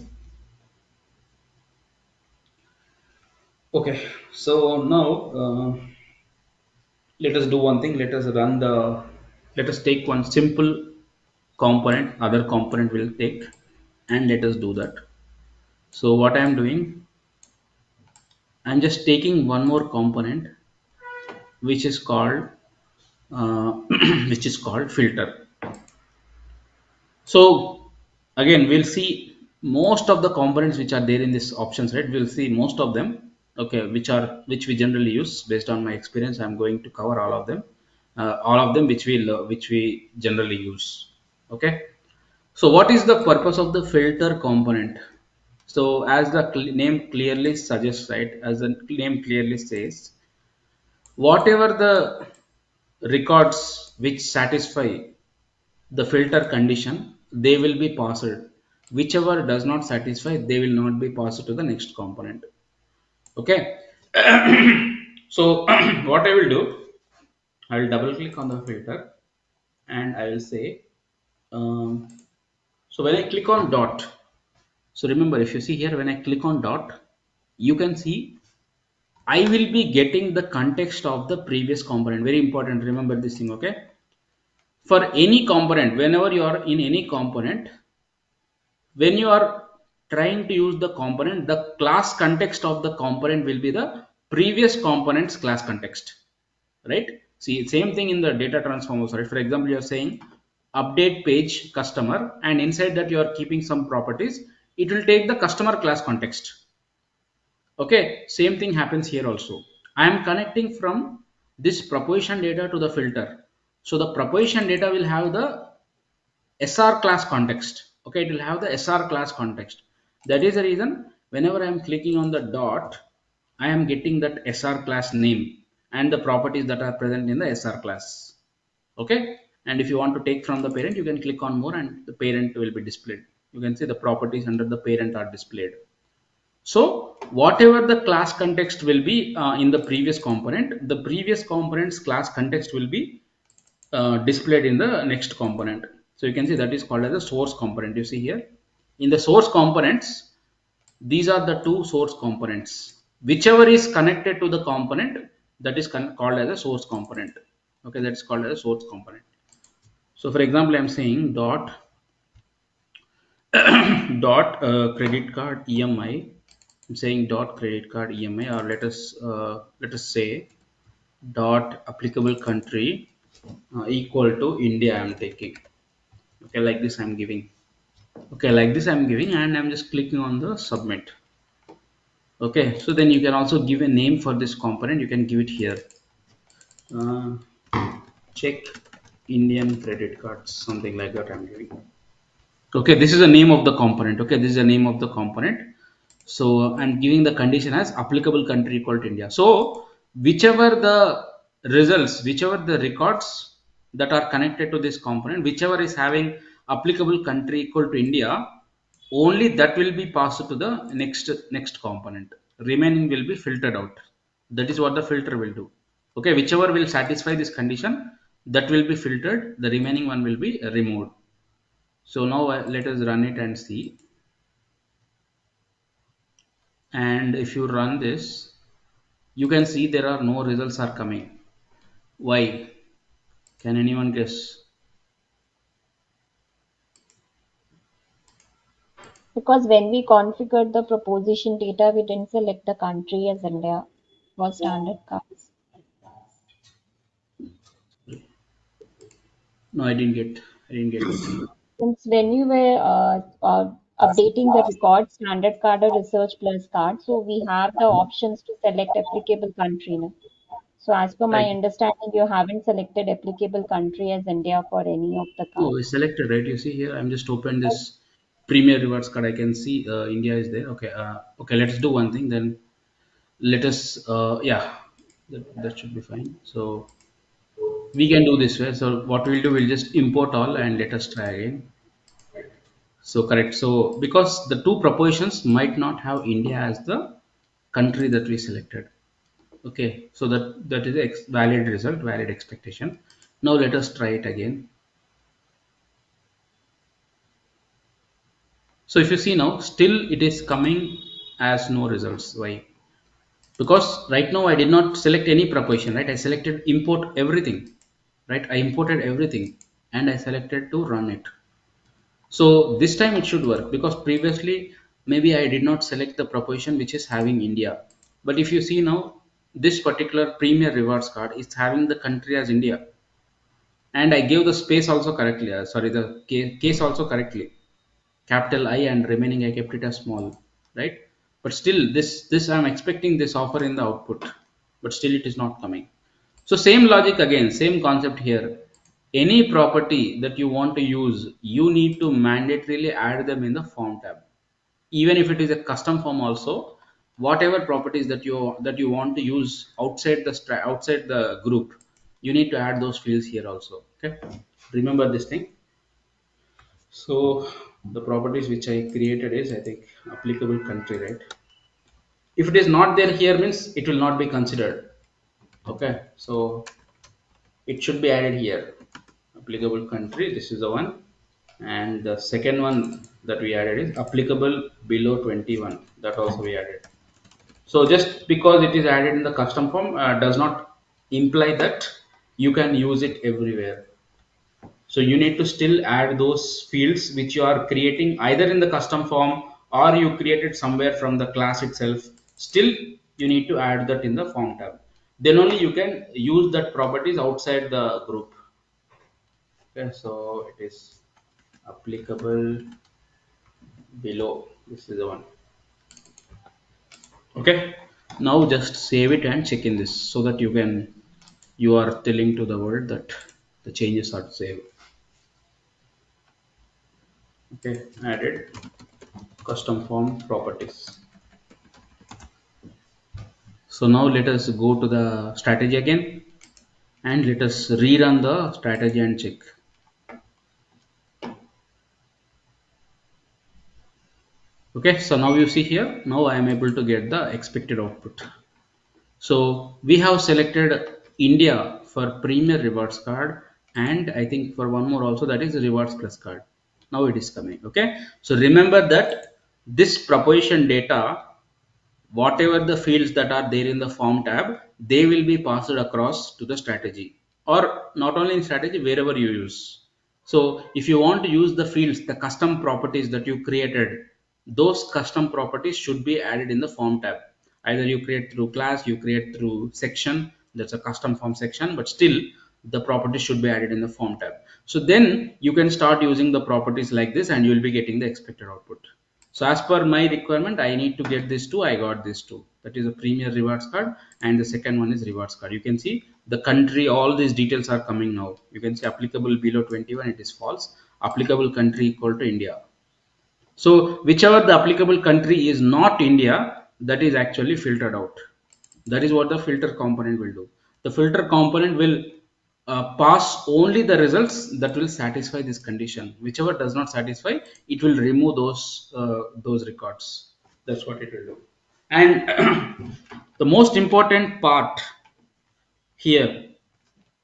Okay. So now let us do one thing. Let us take one simple component. Other component will take, and let us do that. So what I am doing, I'm just taking one more component, which is called uh, which is called filter. So again, we'll see most of the components which are there in this options, right? We'll see most of them, okay, which we generally use. Based on my experience, I'm going to cover all of them which we generally use. Okay. So what is the purpose of the filter component? So as the name clearly suggests, right? As the name clearly says, whatever the records which satisfy the filter condition, they will be passed. Whichever does not satisfy, they will not be passed to the next component. Okay. So what I will do, I will double click on the filter and I will say, um, so when I click on dot, so remember, if you see here, when I click on dot, you can see I will be getting the context of the previous component. Very important. Remember this thing. Okay. For any component, whenever you are in any component, when you are trying to use the component, the class context of the component will be the previous component's class context, right? See, same thing in the data transformers, right? For example, you are saying update page customer, and inside that you are keeping some properties. It will take the customer class context. Okay, same thing happens here also. I am connecting from this proposition data to the filter. So the proposition data will have the SR class context. Okay, it will have the SR class context. That is the reason whenever I am clicking on the dot, I am getting that SR class name and the properties that are present in the SR class. Okay, and if you want to take from the parent, you can click on more and the parent will be displayed. You can see the properties under the parent are displayed. So whatever the class context will be in the previous component, the previous component's class context will be displayed in the next component. So you can see that is called as a source component. You see here in the source components, these are the two source components. Whichever is connected to the component, that is called as a source component. Okay, that is called as a source component. So for example, I am saying dot credit card EMI. I'm saying dot credit card EMI, or let us say dot applicable country equal to India. I'm taking. Okay, like this I'm giving. Okay, like this I'm giving, and I'm just clicking on the submit. Okay, so then you can also give a name for this component. You can give it here. Uh, check Indian credit cards, something like that I'm giving. Okay, this is the name of the component. Okay, this is the name of the component. So I'm giving the condition as applicable country equal to India. So whichever the results, whichever the records that are connected to this component, whichever is having applicable country equal to India, only that will be passed to the next component. Remaining will be filtered out. That is what the filter will do. Okay, whichever will satisfy this condition, that will be filtered. The remaining one will be removed. So now let us run it and see. And if you run this, you can see there are no results are coming. Why? Can anyone guess? Because when we configured the proposition data, we didn't select the country as India for standard cards. No, I didn't get it. Since when you were updating the record standard card or research plus card, so we have the options to select applicable country now. So as per my Right. understanding, you haven't selected applicable country as India for any of the Oh, I cards. selected, right? You see here, I'm just open this Premier Rewards card. I can see India is there. Okay. Okay. Let's do one thing then. Let us. Yeah, that should be fine. So we can do this way. So what we'll do, we'll just import all and let us try again. So correct. So because the two propositions might not have India as the country that we selected. Okay, so that is valid result, valid expectation. Now let us try it again. So if you see now, still it is coming as no results. Why? Because right now I did not select any proposition, right? I selected import everything, right? I imported everything and I selected to run it. So this time it should work, because previously maybe I did not select the proposition which is having India. But if you see now, this particular premier rewards card is having the country as India, and I gave the space also correctly. Sorry, the case also correctly. Capital I and remaining I kept it as small, right? But still, this I'm expecting this offer in the output, but still it is not coming. So same logic again, same concept here. Any property that you want to use, you need to mandatorily add them in the form tab. Even if it is a custom form also, whatever properties that you want to use outside outside the group, you need to add those fields here also. Okay, remember this thing. So the properties which I created is, I think, applicable country, right? If it is not there here, means it will not be considered. Okay, so it should be added here. Applicable country, this is the one. And the second one that we added is applicable below 21. That also we added. So just because it is added in the custom form does not imply that you can use it everywhere. So you need to still add those fields which you are creating either in the custom form or you created somewhere from the class itself. Still, you need to add that in the form tab. Then only you can use that properties outside the group. Okay, so it is applicable below. This is the one. Okay. Now just save it and check in this so that you are telling to the world that the changes are saved. Okay, added custom form properties. So now let us go to the strategy again and let us rerun the strategy and check. Okay, so now you see here, now I am able to get the expected output. So we have selected India for premier rewards card, and I think for one more also, that is rewards plus card. Now it is coming. Okay, so remember that this proposition data, whatever the fields that are there in the form tab, they will be passed across to the strategy, or not only in strategy, wherever you use. So if you want to use the fields, the custom properties that you created, those custom properties should be added in the form tab. Either you create through class, you create through section, that's a custom form section, but still the properties should be added in the form tab. So then you can start using the properties like this and you will be getting the expected output. So as per my requirement, I need to get this two. I got this two. That is a premier rewards card, and the second one is rewards card. You can see the country, all these details are coming now. You can see applicable below 21, it is false. Applicable country equal to India. So whichever the applicable country is not India, that is actually filtered out. That is what the filter component will do. The filter component will pass only the results that will satisfy this condition. Whichever does not satisfy, it will remove those records. That's what it will do. And the most important part here,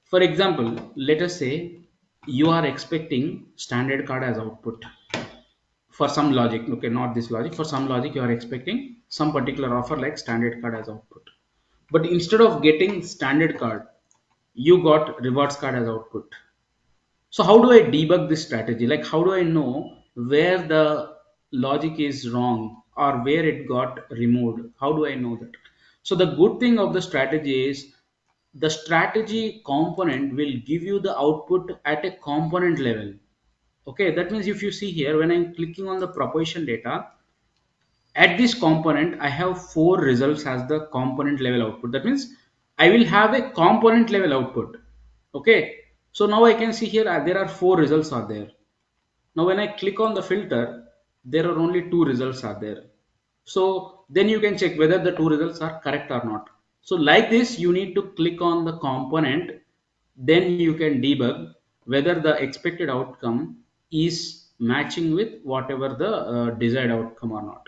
for example, let us say you are expecting standard card as output for some logic. Okay, not this logic. For some logic, you are expecting some particular offer like standard card as output. But instead of getting standard card, you got rewards card as output. So how do I debug this strategy? Like, how do I know where the logic is wrong or where it got removed? How do I know that? So the good thing of the strategy is the strategy component will give you the output at a component level. Okay, that means if you see here, when I'm clicking on the proposition data, at this component I have four results as the component level output. That means I will have a component level output. Okay, so now I can see here there are four results are there. Now when I click on the filter, there are only two results are there. So then you can check whether the two results are correct or not. So like this, you need to click on the component, then you can debug whether the expected outcome is matching with whatever the desired outcome or not.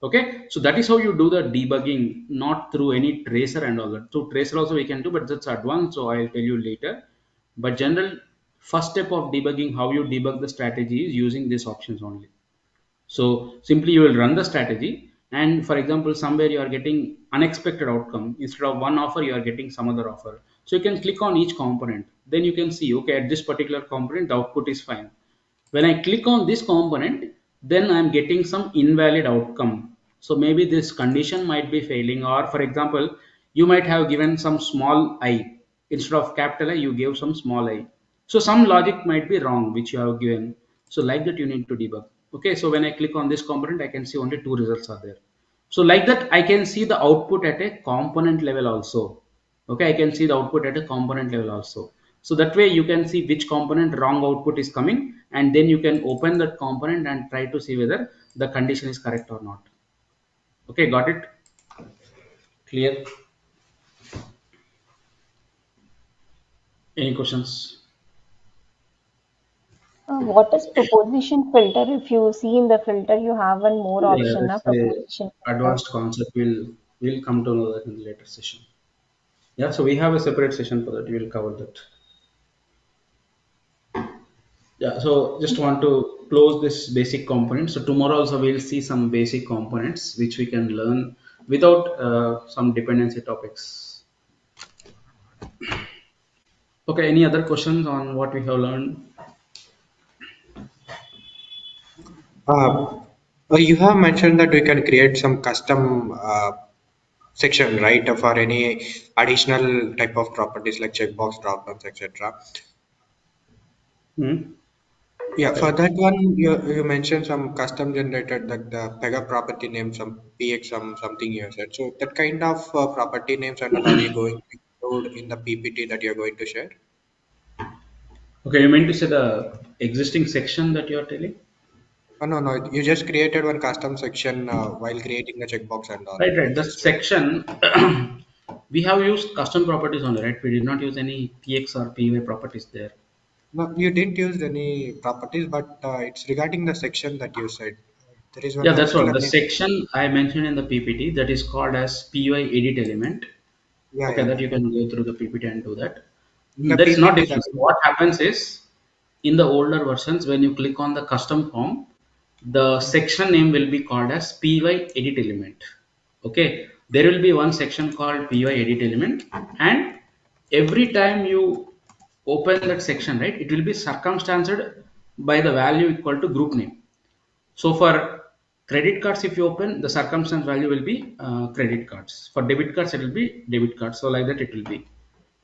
Okay, so that is how you do the debugging, not through any tracer and all that. Through tracer also we can do, but that's advanced, so I'll tell you later. But general first step of debugging, how you debug the strategy, is using these options only. So simply you will run the strategy, and for example somewhere you are getting unexpected outcome, instead of one offer you are getting some other offer. So you can click on each component, then you can see, okay, at this particular component the output is fine. When I click on this component, then I'm getting some invalid outcome. So maybe this condition might be failing, or for example, you might have given some small I instead of capital I, you gave some small I. So some logic might be wrong which you have given. So like that you need to debug. Okay, so when I click on this component, I can see only two results are there. So like that, I can see the output at a component level also. Okay, I can see the output at a component level also. So that way you can see which component wrong output is coming, and then you can open that component and try to see whether the condition is correct or not. Okay, got it? Clear? Any questions? What is proposition filter? If you see in the filter, you have one more Yeah, option, that's na the proposition filter. advanced concept. We'll come to know that in the later session. Yeah, so we have a separate session for that. We'll cover that. Yeah, so just want to close this basic component. So tomorrow also we'll see some basic components which we can learn without some dependency topics. Okay, any other questions on what we have learned? Uh, you have mentioned that we can create some custom section, right, for any additional type of properties like checkbox, dropdowns, etc. Hmm? Yeah, for Right. that one, you mentioned some custom generated, like the Pega property name, some PX, something you said. So that kind of property names and all, are you going to include in the PPT that you're going to share? Okay, you meant to say the existing section that you are telling? Oh, no, no, you just created one custom section while creating the checkbox and all. Right, I right. That just want. section, we have used custom properties only, right? We did not use any PX or PY properties there. No, you didn't use any properties, but it's regarding the section that you said. There is one Yeah, that's what particular the name. section I mentioned in the PPT, that is called as PY edit element. Yeah, Okay, yeah, that yeah. you can go through the PPT and do that. In the That's not PPT that. different. What happens is, in the older versions, when you click on the custom form, the section name will be called as PY edit element. Okay, there will be one section called PY edit element, and every time you open that section, right, it will be circumstanced by the value equal to group name. So for credit cards, if you open, the circumstance value will be credit cards. For debit cards, it will be debit cards. So like that it will be.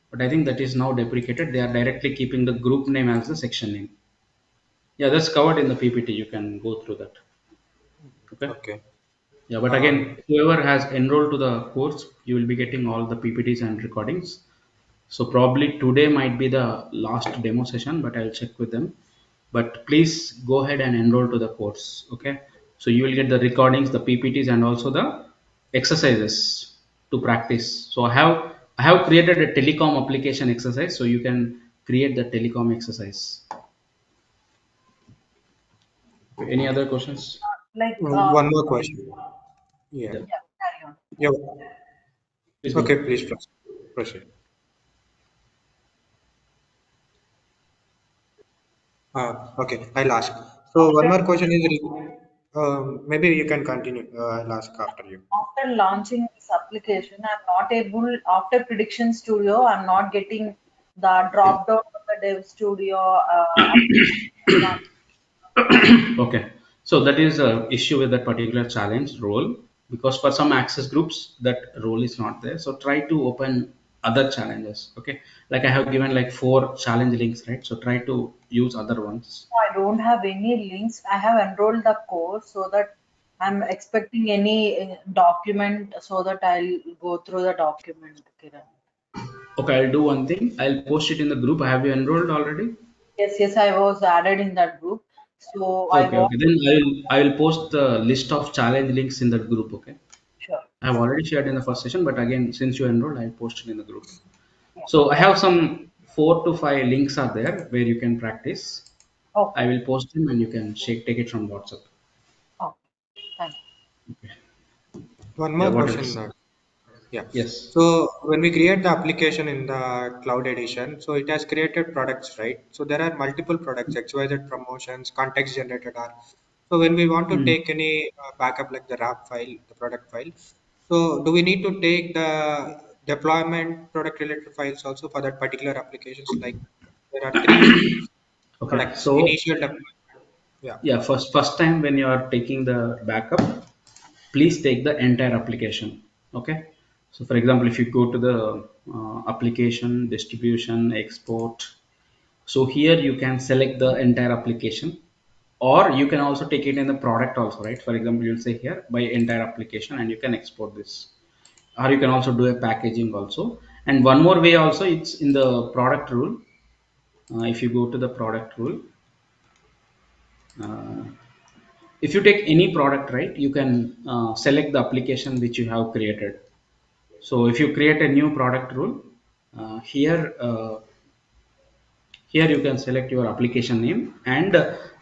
But I think that is now deprecated. They are directly keeping the group name as the section name. Yeah, that's covered in the PPT. You can go through that. Okay. Okay. Yeah, but Um, again, whoever has enrolled to the course, you will be getting all the PPTs and recordings. So probably today might be the last demo session, but I'll check with them. But please go ahead and enroll to the course. Okay. So you will get the recordings, the PPTs, and also the exercises to practice. So I have created a telecom application exercise, so you can create the telecom exercise. Any other questions? Like, one more question. Yeah. Yeah, yeah, carry on. Yeah. please go Okay, ahead. please proceed. Okay, I'll ask. So one After more question is, maybe you can continue. I'll ask after you. after launching this application, I'm not able, after Prediction Studio, I'm not getting the drop down of the Dev Studio one. Okay, so that is a issue with that particular challenge role, because for some access groups that role is not there. So try to open other challenges. Okay, like I have given like 4 challenge links, right? So try to use other ones. I don't have any links. I have enrolled the course so that I'm expecting any document so that I'll go through the document, Kiran. Okay, I'll do one thing. I'll post it in the group. Have you enrolled already? Yes, yes, I was added in that group. So I Okay, want, okay. Then I will post the list of challenge links in that group. Okay. sure. I have already shared in the first session, but again, since you enrolled, I'll post it in the group. Yeah. So I have some 4 to 5 links are there where you can practice. I Okay. will post them and you can take it from WhatsApp. Okay. Thank you. One Yeah, more what question. else? Yeah. Yes. So when we create the application in the cloud edition, so it has created products, right? So there are multiple products, XYZ promotions, context generated are. So when we want to Hmm. take any backup like the wrap file, the product file, so do we need to take the deployment product related files also for that particular applications? Like there are three Okay. products, So initial deployment. Yeah. yeah, first time when you are taking the backup, please take the entire application. Okay. So for example, if you go to the application, distribution, export, so here you can select the entire application, or you can also take it in the product also, right? For example, you'll say here by entire application and you can export this, or you can also do a packaging also. And one more way also, it's in the product rule. If you go to the product rule, uh, if you take any product, right, you can select the application which you have created. So if you create a new product rule, here you can select your application name, and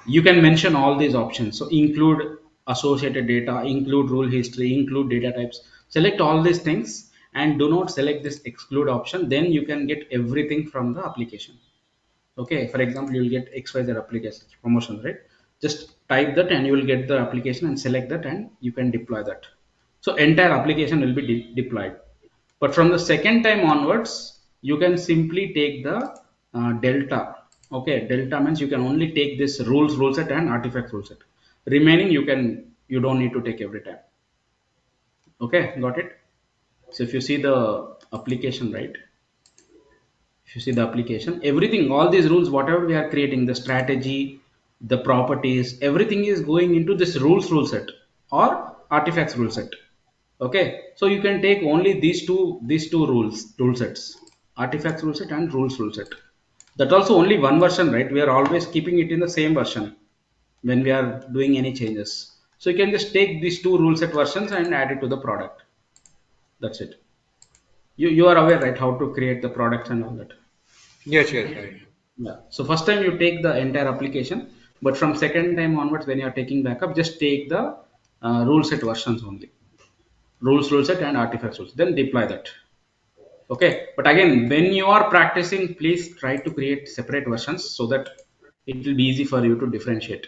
you can mention all these options. So include associated data, include rule history, include data types, select all these things, and do not select this exclude option. Then you can get everything from the application. Okay, for example, you will get XYZ application promotion, right? Just type that and you will get the application and select that and you can deploy that. So entire application will be deployed. But from the second time onwards, you can simply take the delta. Okay, delta means you can only take this rule set and artifact rule set. Remaining you don't need to take every time. Okay, got it. So if you see the application, right, if you see the application, everything, all these rules, whatever we are creating, the strategy, the properties, everything is going into this rule set or artifacts rule set. Okay, so you can take only these two rule sets, artifacts rule set and rules rule set. That also only one version, right? We are always keeping it in the same version when we are doing any changes. So you can just take these two rule set versions and add it to the product. That's it. You are aware, right, how to create the products and all that. Yes, yes, right. Yeah. So first time you take the entire application, but from second time onwards, when you are taking backup, just take the rule set versions only. Rule set and artifacts rules. Then deploy that. Okay. But again, when you are practicing, please try to create separate versions so that it will be easy for you to differentiate.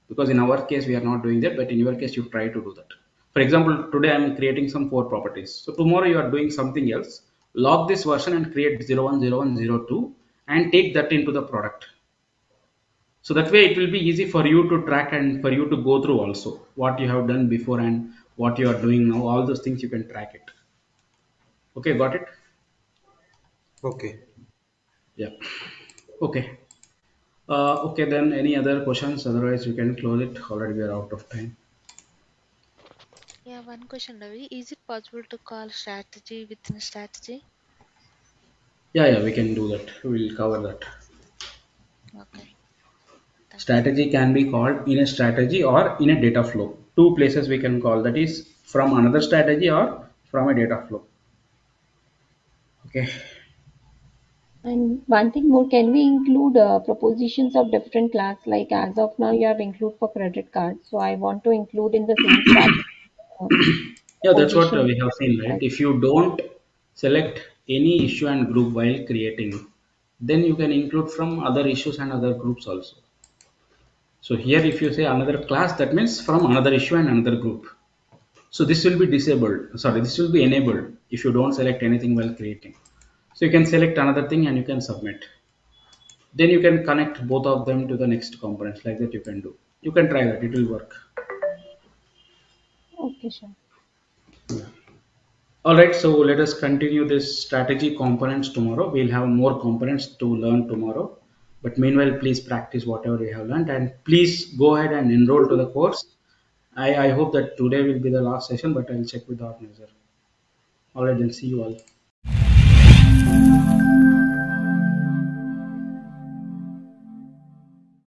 Because in our case, we are not doing that, but in your case, you try to do that. For example, today I am creating some four properties. So tomorrow you are doing something else. Log this version and create 010102 and take that into the product. So that way it will be easy for you to track and for you to go through also what you have done before and what you are doing now. All those things you can track it. Okay, got it? Okay. Yeah. Okay. Okay, then any other questions? Otherwise, you can close it. Already we are out of time. Yeah, one question, Ravi. Is it possible to call strategy within strategy? Yeah, we can do that. We'll cover that. Okay, thanks. Strategy can be called in a strategy or in a data flow. Two places we can call, that is from another strategy or from a data flow. Okay. And one thing more, can we include propositions of different class? Like as of now, you have include for credit card. So I want to include in the same strategy uh, Yeah, that's what proposition. we have seen, right? If you don't select any issue and group while creating, then you can include from other issues and other groups also. So here, if you say another class, that means from another issue and another group. So this will be disabled. Sorry, this will be enabled if you don't select anything while creating. So you can select another thing and you can submit. Then you can connect both of them to the next components, like that you can do. You can try that, it will work. Okay, sure. All right, so let us continue this strategy components tomorrow. We'll have more components to learn tomorrow, but meanwhile please practice whatever we have learned and please go ahead and enroll to the course. I hope that today will be the last session, but I'll check with the organizer. All right, then see you all.